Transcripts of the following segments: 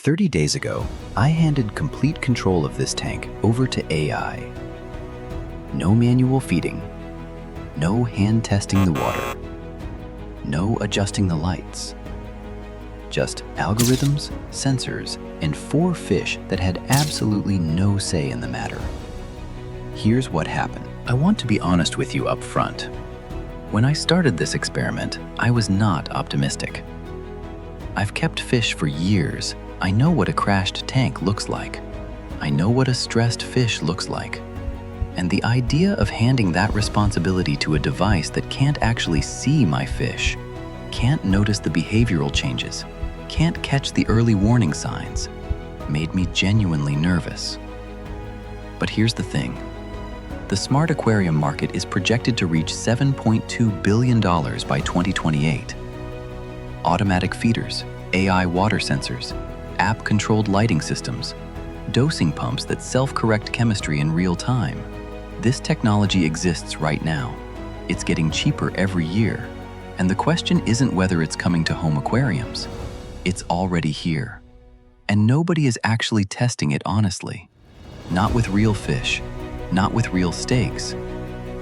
30 days ago, I handed complete control of this tank over to AI. No manual feeding, no hand testing the water, no adjusting the lights. Just algorithms, sensors, and 4 fish that had absolutely no say in the matter. Here's what happened. I want to be honest with you up front. When I started this experiment, I was not optimistic. I've kept fish for years. I know what a crashed tank looks like. I know what a stressed fish looks like. And the idea of handing that responsibility to a device that can't actually see my fish, can't notice the behavioral changes, can't catch the early warning signs, made me genuinely nervous. But here's the thing. The smart aquarium market is projected to reach $7.2 billion by 2028. Automatic feeders, AI water sensors, app-controlled lighting systems, dosing pumps that self-correct chemistry in real time. This technology exists right now. It's getting cheaper every year. And the question isn't whether it's coming to home aquariums. It's already here. And nobody is actually testing it honestly. Not with real fish, not with real stakes,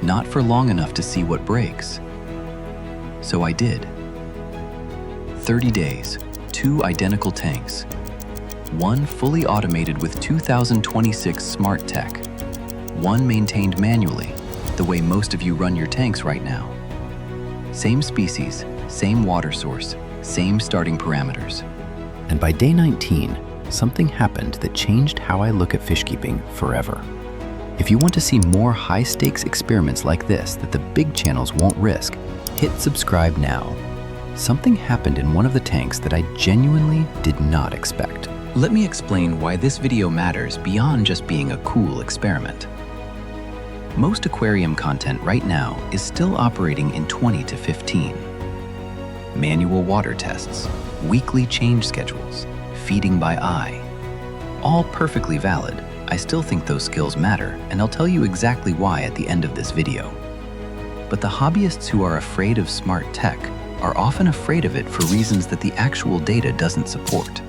not for long enough to see what breaks. So I did. 30 days, 2 identical tanks. One fully automated with 2026 smart tech. One maintained manually, the way most of you run your tanks right now. Same species, same water source, same starting parameters. And by day 19, something happened that changed how I look at fish keeping forever. If you want to see more high-stakes experiments like this that the big channels won't risk, hit subscribe now. Something happened in one of the tanks that I genuinely did not expect. Let me explain why this video matters beyond just being a cool experiment. Most aquarium content right now is still operating in 20 to 15. Manual water tests, weekly change schedules, feeding by eye. All perfectly valid. I still think those skills matter, and I'll tell you exactly why at the end of this video. But the hobbyists who are afraid of smart tech are often afraid of it for reasons that the actual data doesn't support.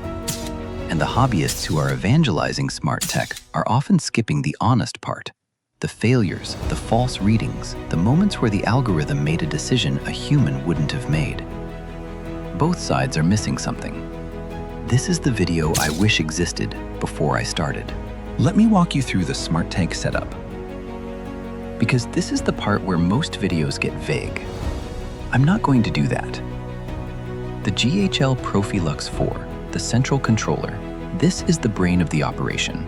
And the hobbyists who are evangelizing smart tech are often skipping the honest part. The failures, the false readings, the moments where the algorithm made a decision a human wouldn't have made. Both sides are missing something. This is the video I wish existed before I started. Let me walk you through the smart tank setup. Because this is the part where most videos get vague. I'm not going to do that. The GHL Profilux 4, the central controller, this is the brain of the operation.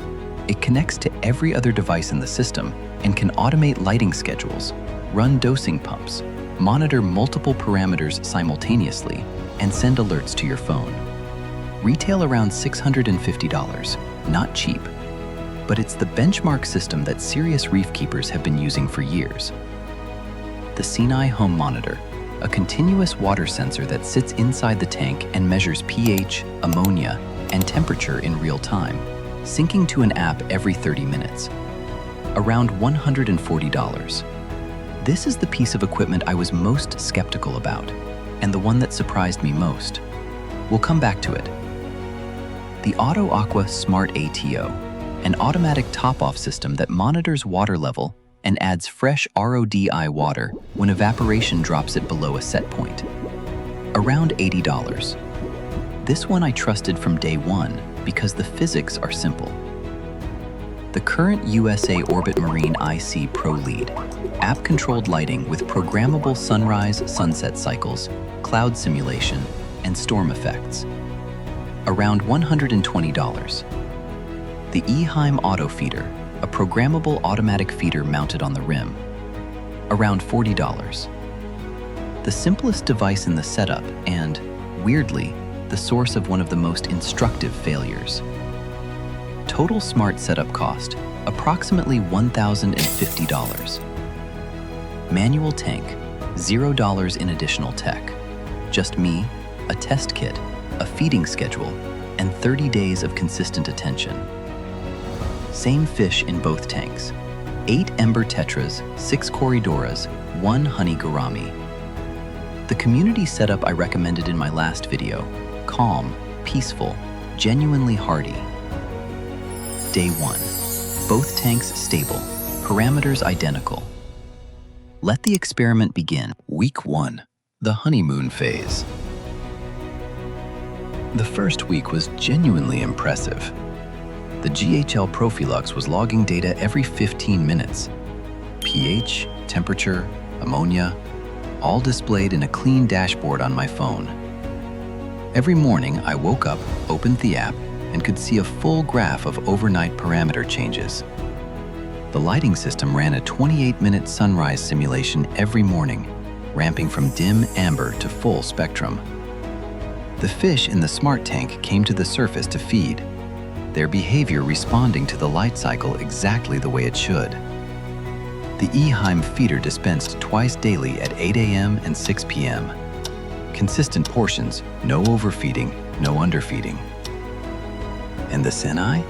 It connects to every other device in the system and can automate lighting schedules, run dosing pumps, monitor multiple parameters simultaneously, and send alerts to your phone. Retail around $650, not cheap, but it's the benchmark system that serious reef keepers have been using for years. The Sinai Home Monitor, a continuous water sensor that sits inside the tank and measures pH, ammonia, and temperature in real time, syncing to an app every 30 minutes. Around $140. This is the piece of equipment I was most skeptical about, and the one that surprised me most. We'll come back to it. The Auto Aqua Smart ATO, an automatic top-off system that monitors water level and adds fresh RODI water when evaporation drops it below a set point. Around $80. This one I trusted from day one because the physics are simple. The current USA Orbit Marine IC Pro Lead, app-controlled lighting with programmable sunrise-sunset cycles, cloud simulation, and storm effects. Around $120. The Eheim Auto Feeder, a programmable automatic feeder mounted on the rim. Around $40. The simplest device in the setup and, weirdly, the source of one of the most instructive failures. Total smart setup cost, approximately $1,050. Manual tank, $0 in additional tech. Just me, a test kit, a feeding schedule, and 30 days of consistent attention. Same fish in both tanks. 8 ember tetras, 6 corydoras, 1 honey gourami. The community setup I recommended in my last video, calm, peaceful, genuinely hardy. Day 1. Both tanks stable, parameters identical. Let the experiment begin. Week 1. The honeymoon phase. The first week was genuinely impressive. The GHL Profilux was logging data every 15 minutes. pH, temperature, ammonia, all displayed in a clean dashboard on my phone. Every morning, I woke up, opened the app, and could see a full graph of overnight parameter changes. The lighting system ran a 28-minute sunrise simulation every morning, ramping from dim amber to full spectrum. The fish in the smart tank came to the surface to feed, their behavior responding to the light cycle exactly the way it should. The Eheim feeder dispensed twice daily at 8 a.m. and 6 p.m. Consistent portions, no overfeeding, no underfeeding. And the Senai?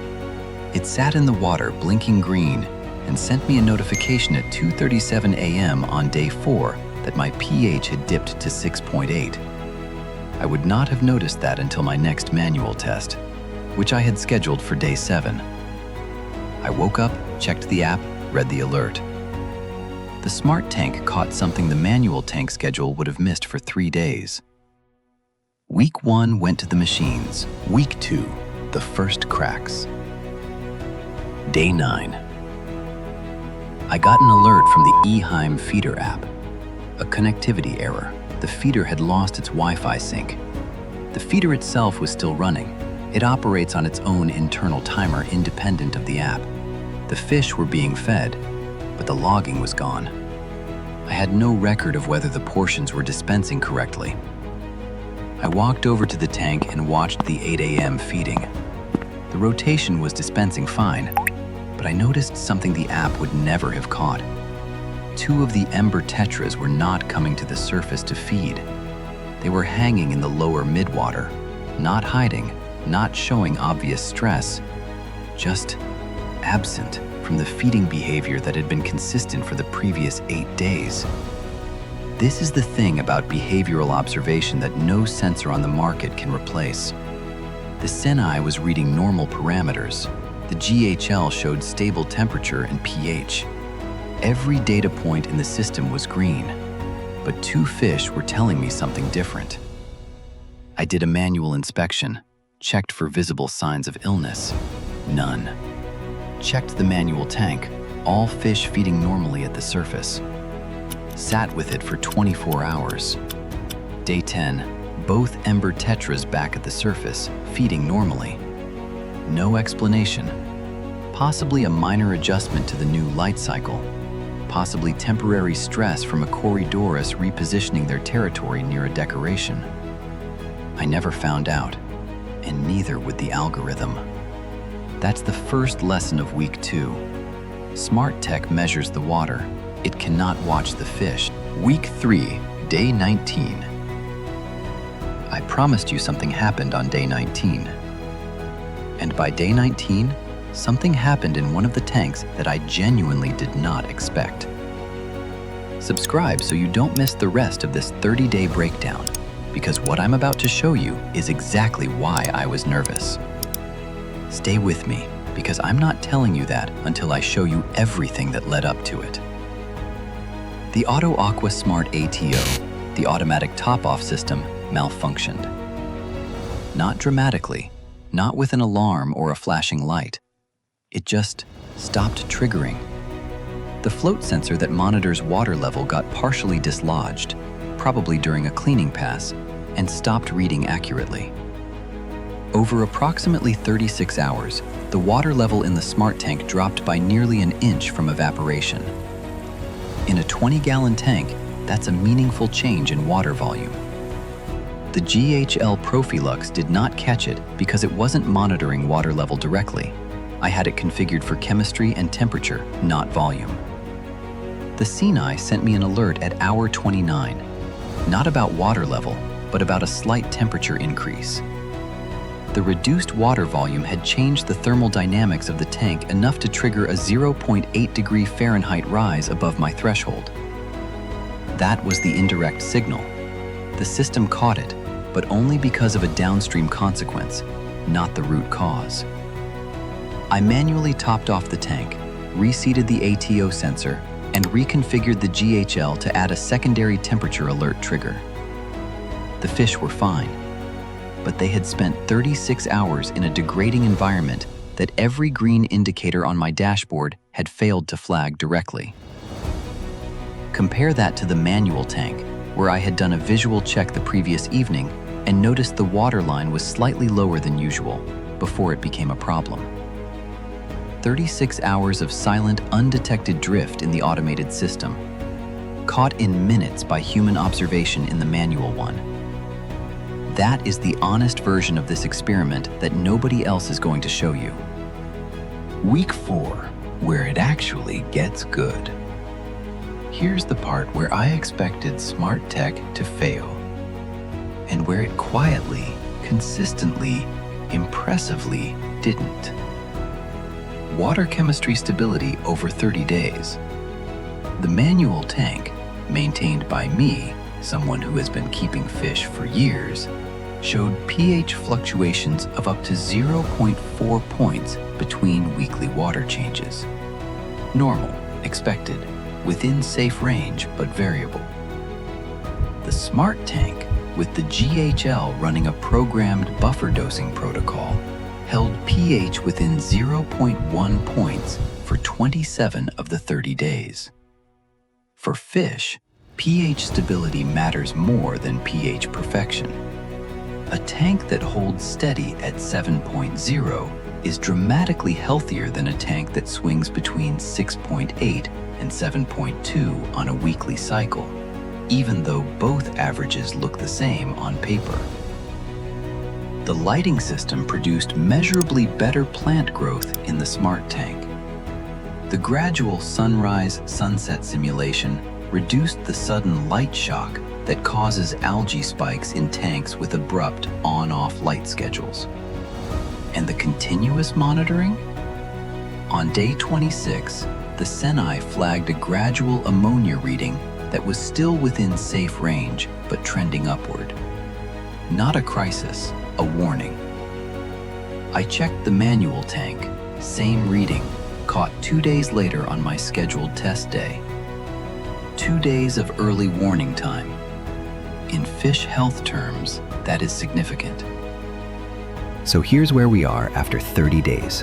It sat in the water blinking green and sent me a notification at 2:37 a.m. on day 4 that my pH had dipped to 6.8. I would not have noticed that until my next manual test, which I had scheduled for day 7. I woke up, checked the app, read the alert. The smart tank caught something the manual tank schedule would have missed for 3 days. Week 1 went to the machines. Week 2, the first cracks. Day 9. I got an alert from the Eheim feeder app. A connectivity error. The feeder had lost its Wi-Fi sync. The feeder itself was still running. It operates on its own internal timer independent of the app. The fish were being fed, but the logging was gone. I had no record of whether the portions were dispensing correctly. I walked over to the tank and watched the 8 a.m. feeding. The rotation was dispensing fine, but I noticed something the app would never have caught. 2 of the ember tetras were not coming to the surface to feed. They were hanging in the lower midwater, not hiding, not showing obvious stress, just absent from the feeding behavior that had been consistent for the previous 8 days. This is the thing about behavioral observation that no sensor on the market can replace. The Senai was reading normal parameters. The GHL showed stable temperature and pH. Every data point in the system was green, but 2 fish were telling me something different. I did a manual inspection, checked for visible signs of illness. None. Checked the manual tank, all fish feeding normally at the surface. Sat with it for 24 hours. Day 10, both ember tetras back at the surface, feeding normally. No explanation. Possibly a minor adjustment to the new light cycle. Possibly temporary stress from a Corydoras repositioning their territory near a decoration. I never found out, and neither would the algorithm. That's the first lesson of week 2. Smart tech measures the water. It cannot watch the fish. Week 3, day 19. I promised you something happened on day 19. And by day 19, something happened in one of the tanks that I genuinely did not expect. Subscribe so you don't miss the rest of this 30-day breakdown, because what I'm about to show you is exactly why I was nervous. Stay with me, because I'm not telling you that until I show you everything that led up to it. The Auto Aqua Smart ATO, the automatic top-off system, malfunctioned. Not dramatically, not with an alarm or a flashing light. It just stopped triggering. The float sensor that monitors water level got partially dislodged, probably during a cleaning pass, and stopped reading accurately. Over approximately 36 hours, the water level in the smart tank dropped by nearly an inch from evaporation. In a 20-gallon tank, that's a meaningful change in water volume. The GHL Profilux did not catch it because it wasn't monitoring water level directly. I had it configured for chemistry and temperature, not volume. The Senai sent me an alert at hour 29, not about water level, but about a slight temperature increase. The reduced water volume had changed the thermal dynamics of the tank enough to trigger a 0.8 degree Fahrenheit rise above my threshold. That was the indirect signal. The system caught it, but only because of a downstream consequence. not the root cause. I manually topped off the tank, reseated the ATO sensor, and reconfigured the GHL to add a secondary temperature alert trigger. The fish were fine, but they had spent 36 hours in a degrading environment that every green indicator on my dashboard had failed to flag directly. Compare that to the manual tank, where I had done a visual check the previous evening and noticed the water line was slightly lower than usual before it became a problem. 36 hours of silent, undetected drift in the automated system, caught in minutes by human observation in the manual one. That is the honest version of this experiment that nobody else is going to show you. Week 4, where it actually gets good. Here's the part where I expected smart tech to fail, and where it quietly, consistently, impressively didn't. Water chemistry stability over 30 days. The manual tank, maintained by me, someone who has been keeping fish for years, showed pH fluctuations of up to 0.4 points between weekly water changes. Normal, expected, within safe range but variable. The smart tank, with the GHL running a programmed buffer dosing protocol, held pH within 0.1 points for 27 of the 30 days. For fish, pH stability matters more than pH perfection. A tank that holds steady at 7.0 is dramatically healthier than a tank that swings between 6.8 and 7.2 on a weekly cycle, even though both averages look the same on paper. The lighting system produced measurably better plant growth in the smart tank. The gradual sunrise-sunset simulation reduced the sudden light shock that causes algae spikes in tanks with abrupt on-off light schedules. And the continuous monitoring? On day 26, the Senai flagged a gradual ammonia reading that was still within safe range but trending upward. Not a crisis, a warning. I checked the manual tank, same reading, caught 2 days later on my scheduled test day. 2 days of early warning time. In fish health terms, that is significant. So here's where we are after 30 days.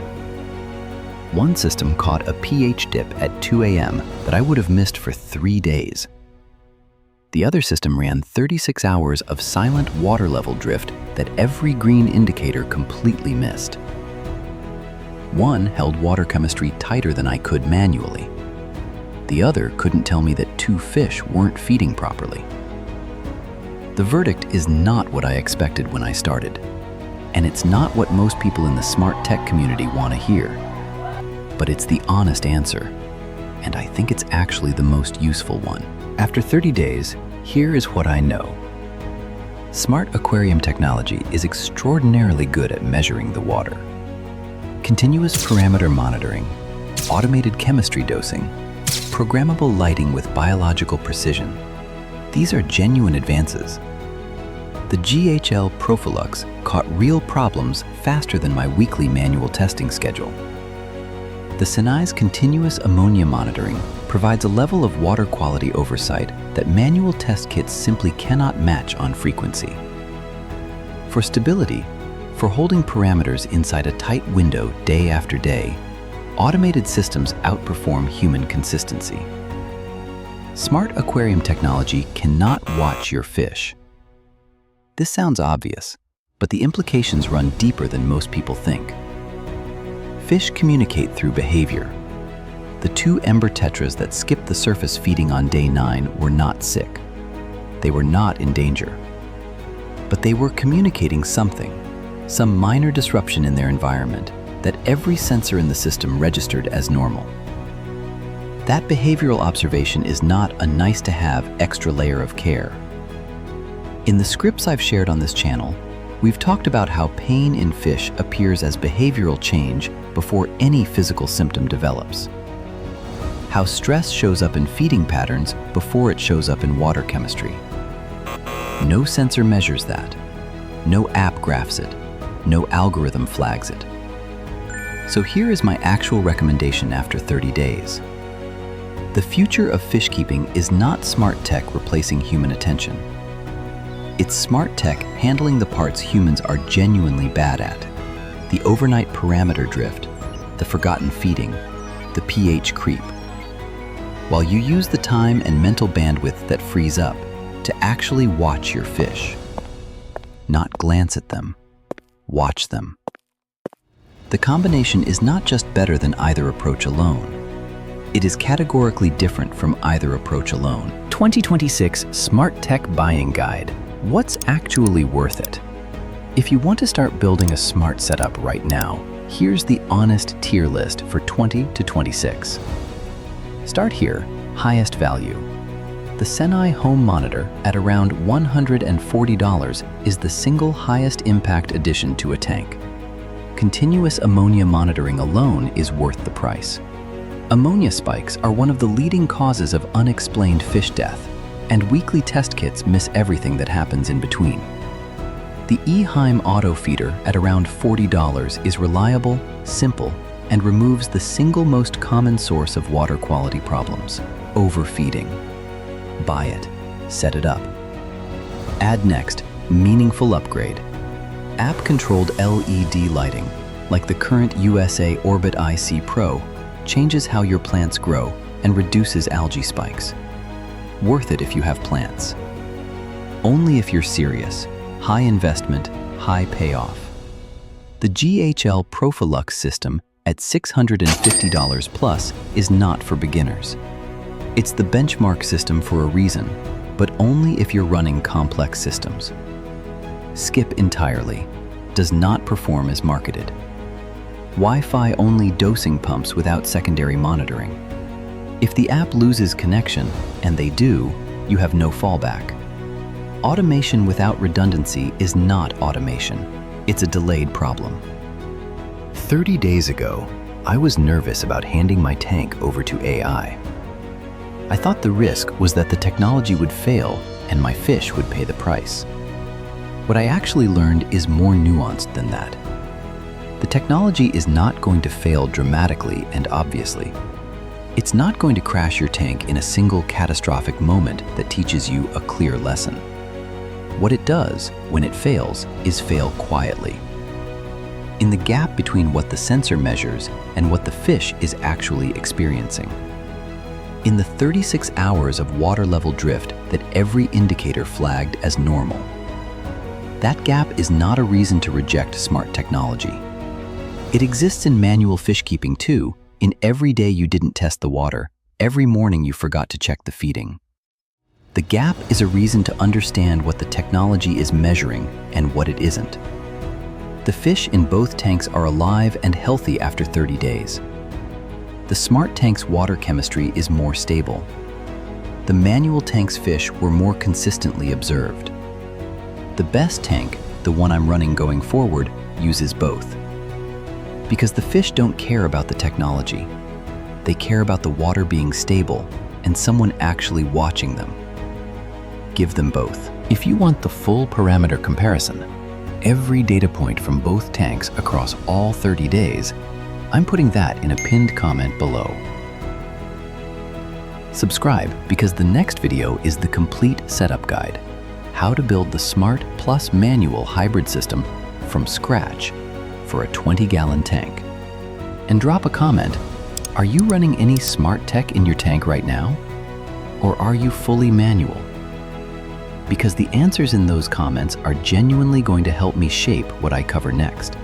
One system caught a pH dip at 2 a.m. that I would have missed for 3 days. The other system ran 36 hours of silent water level drift that every green indicator completely missed. One held water chemistry tighter than I could manually. The other couldn't tell me that 2 fish weren't feeding properly. The verdict is not what I expected when I started, and it's not what most people in the smart tech community want to hear. But it's the honest answer, and I think it's actually the most useful one. After 30 days, here is what I know. Smart aquarium technology is extraordinarily good at measuring the water. Continuous parameter monitoring, automated chemistry dosing, programmable lighting with biological precision. These are genuine advances. The GHL Profilux caught real problems faster than my weekly manual testing schedule. The Senai's continuous ammonia monitoring provides a level of water quality oversight that manual test kits simply cannot match on frequency. For stability, for holding parameters inside a tight window day after day, automated systems outperform human consistency. Smart aquarium technology cannot watch your fish. This sounds obvious, but the implications run deeper than most people think. Fish communicate through behavior. The 2 ember tetras that skipped the surface feeding on day 9 were not sick. They were not in danger. But they were communicating something, some minor disruption in their environment that every sensor in the system registered as normal. That behavioral observation is not a nice-to-have extra layer of care. In the scripts I've shared on this channel, we've talked about how pain in fish appears as behavioral change before any physical symptom develops. How stress shows up in feeding patterns before it shows up in water chemistry. No sensor measures that. No app graphs it. No algorithm flags it. So here is my actual recommendation after 30 days. The future of fish keeping is not smart tech replacing human attention. It's smart tech handling the parts humans are genuinely bad at. The overnight parameter drift, the forgotten feeding, the pH creep. While you use the time and mental bandwidth that frees up to actually watch your fish. Not glance at them, watch them. The combination is not just better than either approach alone. It is categorically different from either approach alone. 2026 Smart Tech Buying Guide. What's actually worth it? If you want to start building a smart setup right now, here's the honest tier list for 20 to 26. Start here, highest value. The Senai Home Monitor at around $140 is the single highest impact addition to a tank. Continuous ammonia monitoring alone is worth the price. Ammonia spikes are one of the leading causes of unexplained fish death, and weekly test kits miss everything that happens in between. The eHeim Auto Feeder at around $40 is reliable, simple, and removes the single most common source of water quality problems, overfeeding. Buy it, set it up. Add next, meaningful upgrade. App-controlled LED lighting, like the current USA Orbit IC Pro, changes how your plants grow and reduces algae spikes. Worth it if you have plants. Only if you're serious. High investment, high payoff. The GHL Profilux system at $650 plus is not for beginners. It's the benchmark system for a reason, but only if you're running complex systems. Skip entirely. Does not perform as marketed. Wi-Fi only dosing pumps without secondary monitoring. If the app loses connection, and they do, you have no fallback. Automation without redundancy is not automation. It's a delayed problem. 30 days ago, I was nervous about handing my tank over to AI. I thought the risk was that the technology would fail and my fish would pay the price. What I actually learned is more nuanced than that. The technology is not going to fail dramatically and obviously. It's not going to crash your tank in a single catastrophic moment that teaches you a clear lesson. What it does, when it fails, is fail quietly. In the gap between what the sensor measures and what the fish is actually experiencing. In the 36 hours of water level drift that every indicator flagged as normal. That gap is not a reason to reject smart technology. It exists in manual fish keeping too, in every day you didn't test the water, every morning you forgot to check the feeding. The gap is a reason to understand what the technology is measuring and what it isn't. The fish in both tanks are alive and healthy after 30 days. The smart tank's water chemistry is more stable. The manual tank's fish were more consistently observed. The best tank, the one I'm running going forward, uses both. Because the fish don't care about the technology. They care about the water being stable and someone actually watching them. Give them both. If you want the full parameter comparison, every data point from both tanks across all 30 days, I'm putting that in a pinned comment below. Subscribe because the next video is the complete setup guide. How to build the smart plus manual hybrid system from scratch for a 20-gallon tank. And drop a comment. Are you running any smart tech in your tank right now? Or are you fully manual? Because the answers in those comments are genuinely going to help me shape what I cover next.